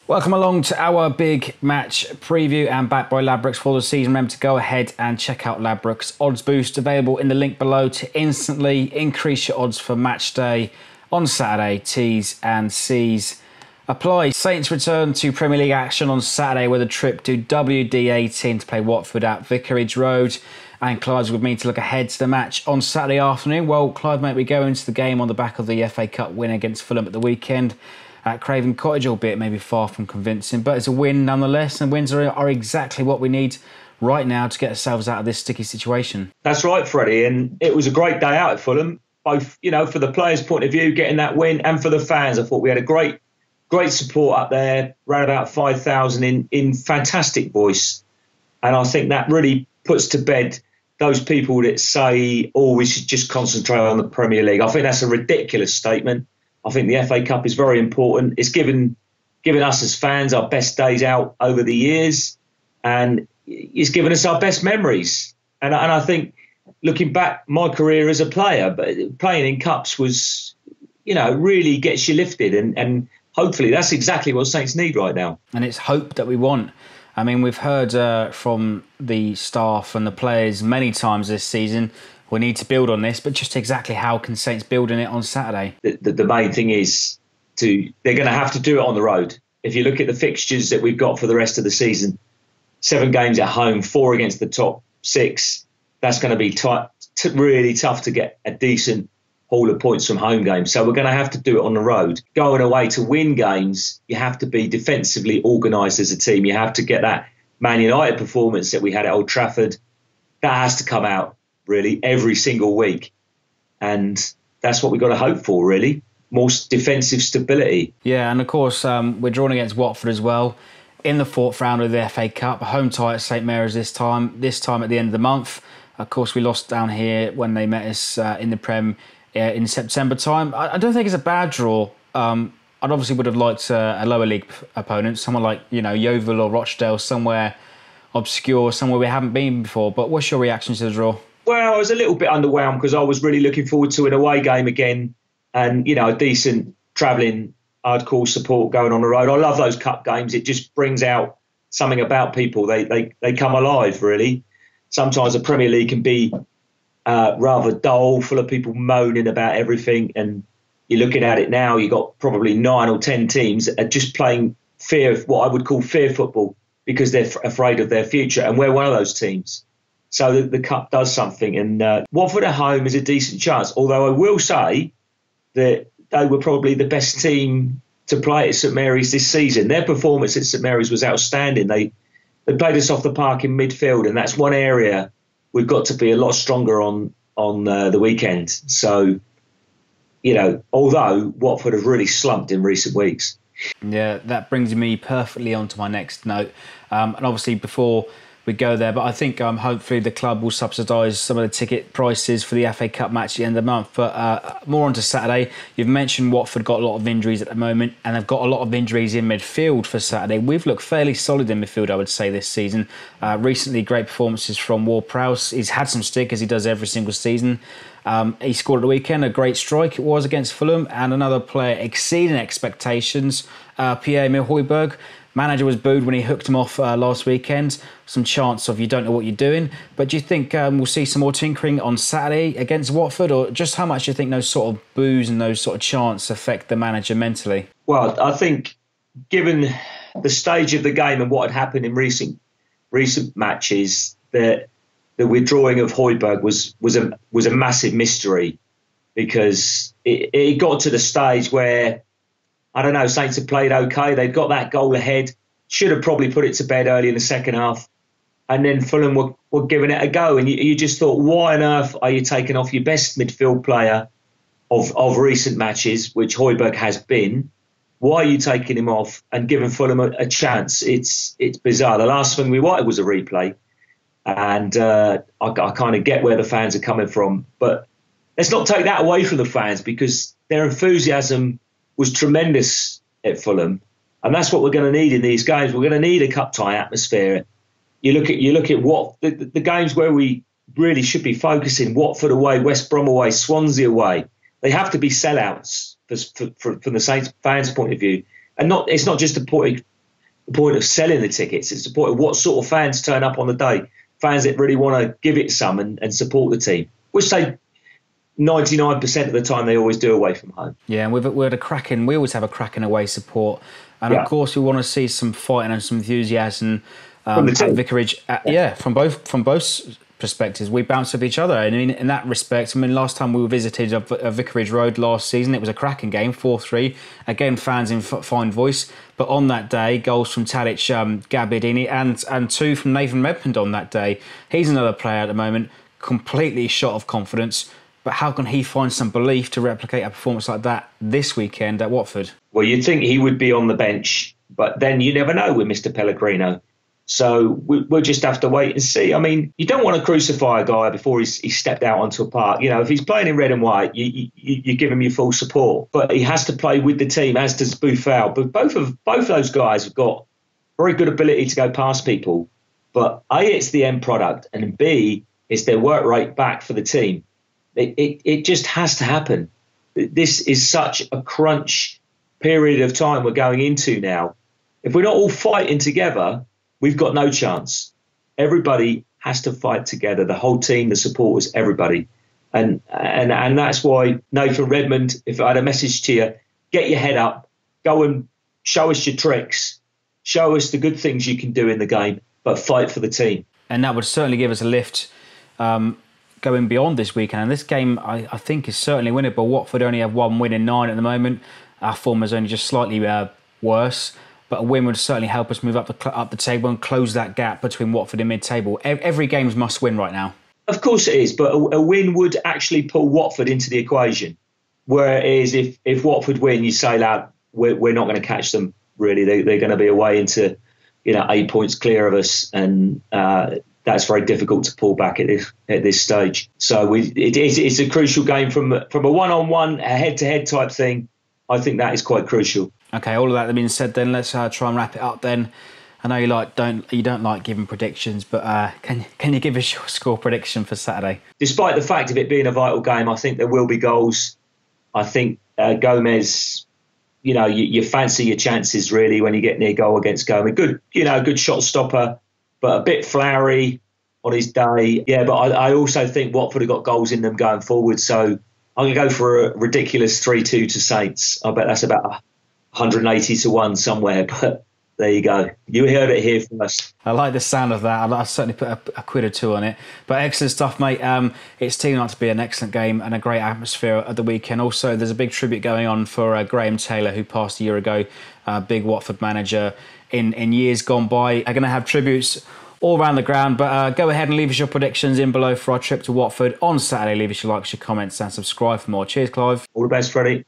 Welcome along to our big match preview and backed by Ladbrokes for the season. Remember to go ahead and check out Ladbrokes Odds Boost, available in the link below to instantly increase your odds for match day on Saturday. T's and C's apply. Saints return to Premier League action on Saturday with a trip to WD18 to play Watford at Vicarage Road. And Clive's with me to look ahead to the match on Saturday afternoon. Well, Clive, mate, we go into the game on the back of the FA Cup win against Fulham at the weekend at Craven Cottage, albeit maybe far from convincing, but it's a win nonetheless, and wins are exactly what we need right now to get ourselves out of this sticky situation. That's right, Freddie, and it was a great day out at Fulham, both, for the players' point of view, getting that win, and for the fans. I thought we had a great support up there, around about 5,000 in fantastic voice, and I think that really puts to bed those people that say, we should just concentrate on the Premier League. I think that's a ridiculous statement. I think the FA Cup is very important. It's given us as fans our best days out over the years, and it's given us our best memories. And I think, looking back, my career as a player, but playing in cups was, really gets you lifted, and hopefully that's exactly what Saints need right now. And it's hope that we want. I mean, we've heard from the staff and the players many times this season, we need to build on this, but just exactly how can Saints build on it on Saturday? The main thing is they're going to have to do it on the road. If you look at the fixtures that we've got for the rest of the season, 7 games at home, 4 against the top 6, that's going to be really tough to get a decent haul of points from home games. So we're going to have to do it on the road. Going away to win games, you have to be defensively organised as a team. You have to get that Man United performance that we had at Old Trafford. That has to come out, really, every single week. And that's what we've got to hope for, really. More defensive stability. Yeah, and of course, we're drawn against Watford as well in the 4th round of the FA Cup. A home tie at St Mary's this time at the end of the month. Of course, we lost down here when they met us in the Prem in September time. I don't think it's a bad draw. I obviously would have liked a lower league opponent, someone like, Yeovil or Rochdale, somewhere obscure, somewhere we haven't been before. But what's your reaction to the draw? Well, I was a little bit underwhelmed because I was really looking forward to an away game again and, a decent travelling, I'd call, support going on the road. I love those cup games. It just brings out something about people. They come alive, really. Sometimes the Premier League can be rather dull, full of people moaning about everything. And you're looking at it now, you've got probably 9 or 10 teams that are just playing what I would call fear football because they're afraid of their future. And we're one of those teams. So the Cup does something. And Watford at home is a decent chance. Although I will say that they were probably the best team to play at St Mary's this season. Their performance at St Mary's was outstanding. They played us off the park in midfield. And that's one area we've got to be a lot stronger on the weekend. So, although Watford have really slumped in recent weeks. Yeah, that brings me perfectly onto my next note. And obviously before we go there, but I think hopefully the club will subsidise some of the ticket prices for the FA Cup match at the end of the month. But more on to Saturday. You've mentioned Watford got a lot of injuries at the moment, and they've got a lot of injuries in midfield for Saturday. We've looked fairly solid in midfield, I would say, this season. Recently, great performances from Ward-Prowse. He's had some stick, as he does every single season. He scored at the weekend, a great strike it was against Fulham, and another player exceeding expectations, Pierre-Emile Højbjerg. Manager was booed when he hooked him off last weekend. Some chance of you don't know what you're doing. But do you think we'll see some more tinkering on Saturday against Watford? Or just how much do you think those sort of boos and those sort of chants affect the manager mentally? Well, I think given the stage of the game and what had happened in recent matches, that the withdrawing of Højbjerg was a massive mystery, because it got to the stage where, I don't know, Saints had played okay. They'd got that goal ahead. Should have probably put it to bed early in the second half. And then Fulham were giving it a go. And you just thought, why on earth are you taking off your best midfield player of recent matches, which Højbjerg has been? Why are you taking him off and giving Fulham a chance? It's bizarre. The last thing we wanted was a replay. And I kind of get where the fans are coming from. But let's not take that away from the fans, because their enthusiasm was tremendous at Fulham, and that's what we're going to need in these games. We're going to need a cup tie atmosphere. You look at what the games where we really should be focusing: Watford away, West Brom away, Swansea away. They have to be sellouts from the Saints fans' point of view, and it's not just a the point of selling the tickets. It's the point of what sort of fans turn up on the day. Fans that really want to give it some and support the team, which they 99% of the time they always do away from home. Yeah, and we always have a cracking away support. And of course, we want to see some fighting and some enthusiasm From the at team. Vicarage. From both perspectives. We bounce off each other. And in that respect, last time we visited a Vicarage Road last season, it was a cracking game, 4-3. Again, fans in fine voice. But on that day, goals from Tadic, Gabbiadini, and 2 from Nathan Redmond on that day. He's another player at the moment, completely shot of confidence. But how can he find some belief to replicate a performance like that this weekend at Watford? Well, you'd think he would be on the bench, but then you never know with Mr. Pellegrino. So we'll just have to wait and see. I mean, you don't want to crucify a guy before he's stepped out onto a park. You know, if he's playing in red and white, you give him your full support. But he has to play with the team, as does Buffal. But both those guys have got very good ability to go past people. But A, it's the end product, and B, it's their work rate back for the team. It just has to happen. This is such a crunch period of time we're going into now. If we're not all fighting together, we've got no chance. Everybody has to fight together, the whole team, the supporters, everybody. And that's why, Nathan Redmond, if I had a message to you, get your head up, go and show us your tricks, show us the good things you can do in the game, but fight for the team. And that would certainly give us a lift going beyond this weekend. And this game, I think, is certainly winnable. Watford only have 1 win in 9 at the moment. Our form is only just slightly worse. But a win would certainly help us move up the table and close that gap between Watford and mid-table. Every game's must win right now. Of course it is, but a win would actually pull Watford into the equation. Whereas if Watford win, you say, lad, we're not going to catch them, really. They're going to be away into 8 points clear of us, and that's very difficult to pull back at this stage. So it's a crucial game from a one-on-one, a head-to-head type thing. I think that is quite crucial. Okay, all of that being said, then let's try and wrap it up. Then I know you don't like giving predictions, but can you give us your score prediction for Saturday? Despite the fact of it being a vital game, I think there will be goals. I think Gomez, you fancy your chances really when you get near goal against Gomez. Good shot stopper, but a bit flowery on his day. Yeah, but I also think Watford have got goals in them going forward. So I'm going to go for a ridiculous 3-2 to Saints. I bet that's about 180 to 1 somewhere, but there you go. You heard it here first. I like the sound of that. I'll certainly put a quid or 2 on it. But excellent stuff, mate. It's teaming up to be an excellent game and a great atmosphere at the weekend. Also, there's a big tribute going on for Graham Taylor, who passed a year ago, big Watford manager in years gone by. Are going to have tributes all around the ground, but go ahead and leave us your predictions in below for our trip to Watford on Saturday. Leave us your likes, your comments and subscribe for more. Cheers, Clive. All the best, Freddie.